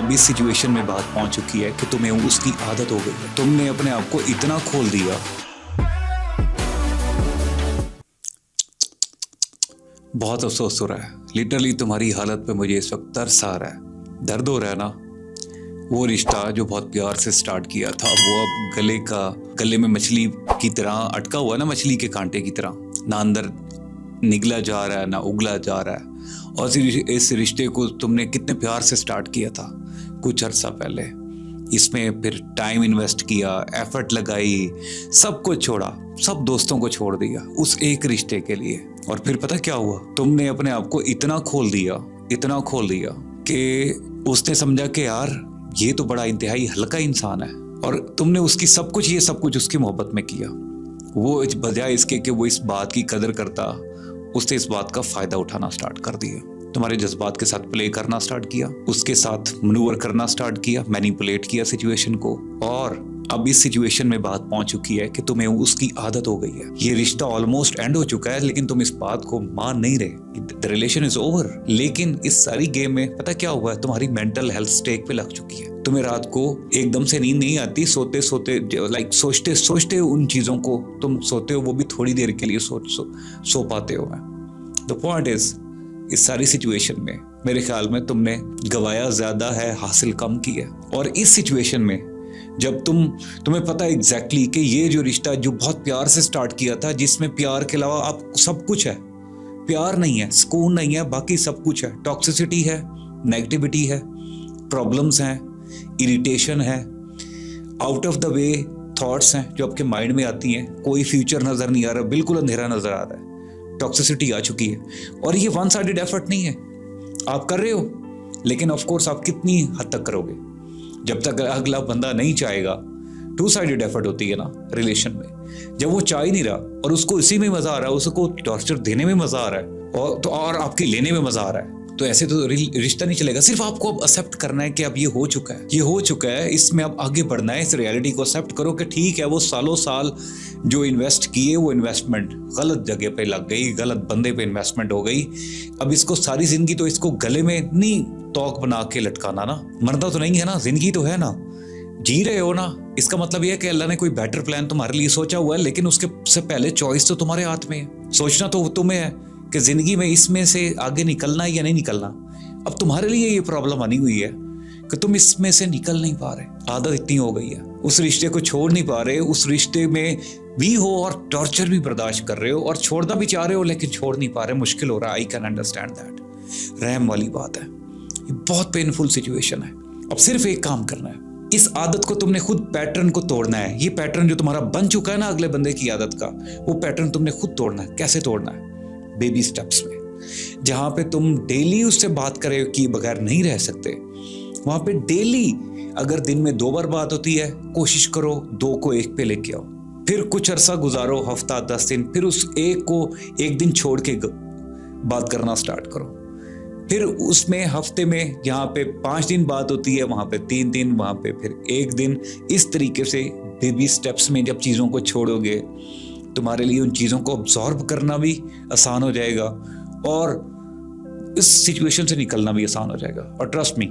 अब इस सिचुएशन में बात पहुंच चुकी है कि तुम्हें उसकी आदत हो गई है। तुमने अपने आप को इतना खोल दिया, बहुत अफसोस हो रहा है। लिटरली तुम्हारी हालत पे मुझे इस वक्त तरस आ रहा है, दर्द हो रहा है ना। वो रिश्ता जो बहुत प्यार से स्टार्ट किया था, वो अब गले में मछली की तरह अटका हुआ है ना, मछली के कांटे की तरह, ना अंदर निगला जा रहा है ना उगला जा रहा है। और इस रिश्ते को तुमने कितने प्यार से स्टार्ट किया था कुछ अर्सा पहले, इसमें फिर टाइम इन्वेस्ट किया, एफर्ट लगाई, सब कुछ छोड़ा, सब दोस्तों को छोड़ दिया उस एक रिश्ते के लिए। और फिर पता क्या हुआ, तुमने अपने आप को इतना खोल दिया कि उसने समझा कि यार ये तो बड़ा इंतहाई हल्का इंसान है, और तुमने उसकी सब कुछ उसकी मोहब्बत में किया। वो बजाय इसके कि वो इस बात की कदर करता, उसने इस बात का फायदा उठाना स्टार्ट कर दिया, तुम्हारे जज्बात के साथ प्ले करना स्टार्ट किया, उसके साथ मनूवर करना स्टार्ट किया, मैनिपुलेट किया सिचुएशन को। और अब इस सिचुएशन में बात पहुंच चुकी है कि तुम्हें उसकी आदत हो गई है। ये रिश्ता ऑलमोस्ट एंड हो चुका है, लेकिन तुम इस बात को मान नहीं रहे। The relation is over. लेकिन इस सारी गेम में पता क्या हुआ है, तुम्हारी मेंटल हेल्थ स्टेक पे लग चुकी है। तुम्हें रात को एकदम से नींद नहीं आती, सोते सोचते उन चीजों को तुम सोते हो, वो भी थोड़ी देर के लिए सो पाते हो। द पॉइंट इज, इस सारी सिचुएशन में मेरे ख्याल में तुमने गवाया ज्यादा है, हासिल कम किया। और इस सिचुएशन में जब तुम्हें पता है एग्जैक्टली कि ये जो रिश्ता जो बहुत प्यार से स्टार्ट किया था, जिसमें प्यार के अलावा आप सब कुछ है, प्यार नहीं है, सुकून नहीं है, बाकी सब कुछ है, टॉक्सिसिटी है, नेगेटिविटी है, प्रॉब्लम्स हैं, इरिटेशन है, out of the way thoughts हैं जो आपके माइंड में आती हैं, कोई फ्यूचर नजर नहीं आ रहा, बिल्कुल अंधेरा नजर आ रहा है, टॉक्सिसिटी आ चुकी है। और ये वन साइडेड एफर्ट नहीं है, आप कर रहे हो, लेकिन ऑफ कोर्स आप कितनी हद तक करोगे जब तक अगला बंदा नहीं चाहेगा। टू साइडेड एफर्ट होती है ना रिलेशन में। जब वो चाह ही नहीं रहा और उसको इसी में मजा आ रहा है, उसको टॉर्चर देने में मजा आ रहा है, और आपके लेने में मजा आ रहा है, तो ऐसे तो रिश्ता नहीं चलेगा। सिर्फ आपको अब एक्सेप्ट करना है कि अब ये हो चुका है, इसमें अब आगे बढ़ना है। इस रियलिटी को एक्सेप्ट करो कि ठीक है, वो सालों साल जो इन्वेस्ट किए, वो इन्वेस्टमेंट गलत जगह पे लग गई, गलत बंदे पे इन्वेस्टमेंट हो गई। अब इसको सारी जिंदगी तो इसको गले में नहीं तोक बना के लटकाना ना, मरना तो नहीं है ना, जिंदगी तो है ना, जी रहे हो ना। इसका मतलब यह है कि अल्लाह ने कोई बेटर प्लान तुम्हारे लिए सोचा हुआ है, लेकिन उसके से पहले चॉइस तो तुम्हारे हाथ में है। सोचना तो तुम्हें है कि जिंदगी में इसमें से आगे निकलना है या नहीं निकलना। अब तुम्हारे लिए ये प्रॉब्लम आनी हुई है कि तुम इसमें से निकल नहीं पा रहे, आदत इतनी हो गई है, उस रिश्ते को छोड़ नहीं पा रहे, उस रिश्ते में भी हो और टॉर्चर भी बर्दाश्त कर रहे हो, और छोड़ना भी चाह रहे हो लेकिन छोड़ नहीं पा रहे, मुश्किल हो रहा है। I can understand that. रहम वाली बात है, ये बहुत पेनफुल सिचुएशन है। अब सिर्फ एक काम करना है, इस आदत को तुमने खुद पैटर्न को तोड़ना है। ये पैटर्न जो तुम्हारा बन चुका है ना अगले बंदे की आदत का, वो पैटर्न तुमने खुद तोड़ना है। कैसे तोड़ना है? बेबी स्टेप्स में, जहां पे तुम डेली उससे बात करे कि बगैर नहीं रह सकते, वहां पे डेली अगर दिन में 2 बार बात होती है, कोशिश करो 2 को 1 पे लेके आओ। फिर कुछ अरसा गुजारो, हफ्ता 10 दिन, फिर उस एक को 1 दिन छोड़ के बात करना स्टार्ट करो। फिर उसमें हफ्ते में जहाँ पे 5 दिन बात होती है, वहां पे 3 दिन, वहां पे फिर 1 दिन। इस तरीके से बेबी स्टेप्स में जब चीजों को छोड़ोगे, तुम्हारे लिए उन चीजों को अब्सॉर्ब करना भी आसान हो जाएगा और इस सिचुएशन से निकलना भी आसान हो जाएगा। और ट्रस्ट मी,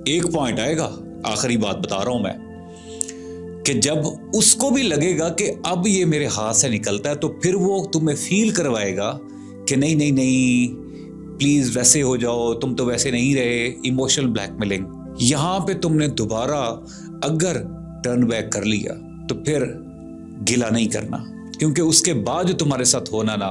एक पॉइंट आएगा, आखिरी बात बता रहा हूं मैं, कि जब उसको भी लगेगा कि अब ये मेरे हाथ से निकलता है, तो फिर वो तुम्हें फील करवाएगा कि नहीं नहीं नहीं, प्लीज वैसे हो जाओ, तुम तो वैसे नहीं रहे। Emotional blackmailing. यहां पे तुमने दोबारा अगर टर्न बैक कर लिया तो फिर गिला नहीं करना, क्योंकि उसके बाद जो तुम्हारे साथ होना ना,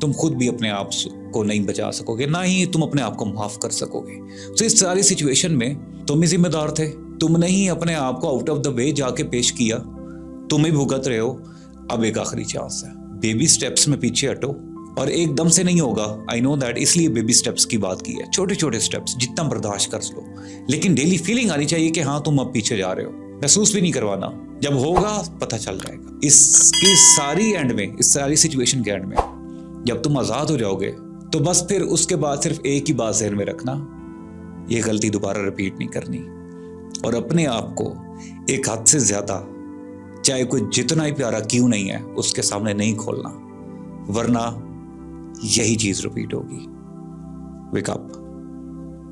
तुम खुद भी अपने आप को नहीं बचा सकोगे, ना ही तुम अपने आप को माफ कर सकोगे। तो इस सारी सिचुएशन में तुम ही जिम्मेदार थे, तुमने ही अपने आप को आउट ऑफ द वे जाके पेश किया, तुम ही भुगत रहे हो। अब एक आखिरी चांस है, बेबी स्टेप्स में पीछे हटो, और एकदम से नहीं होगा, आई नो दैट, इसलिए बेबी स्टेप्स की बात की है। छोटे छोटे स्टेप्स, जितना बर्दाश्त कर लो, लेकिन डेली फीलिंग आनी चाहिए कि हाँ तुम अब पीछे जा रहे हो। महसूस भी नहीं करवाना, जब होगा पता चल जाएगा। इसकी सारी एंड में, इस सारी सिचुएशन के एंड में जब तुम आजाद हो जाओगे, तो बस फिर उसके बाद सिर्फ एक ही बात ज़हन में रखना, ये गलती दोबारा रिपीट नहीं करनी, और अपने आप को एक हद से ज्यादा, चाहे कोई जितना ही प्यारा क्यों नहीं है, उसके सामने नहीं खोलना, वरना यही चीज रिपीट होगी। Wake up.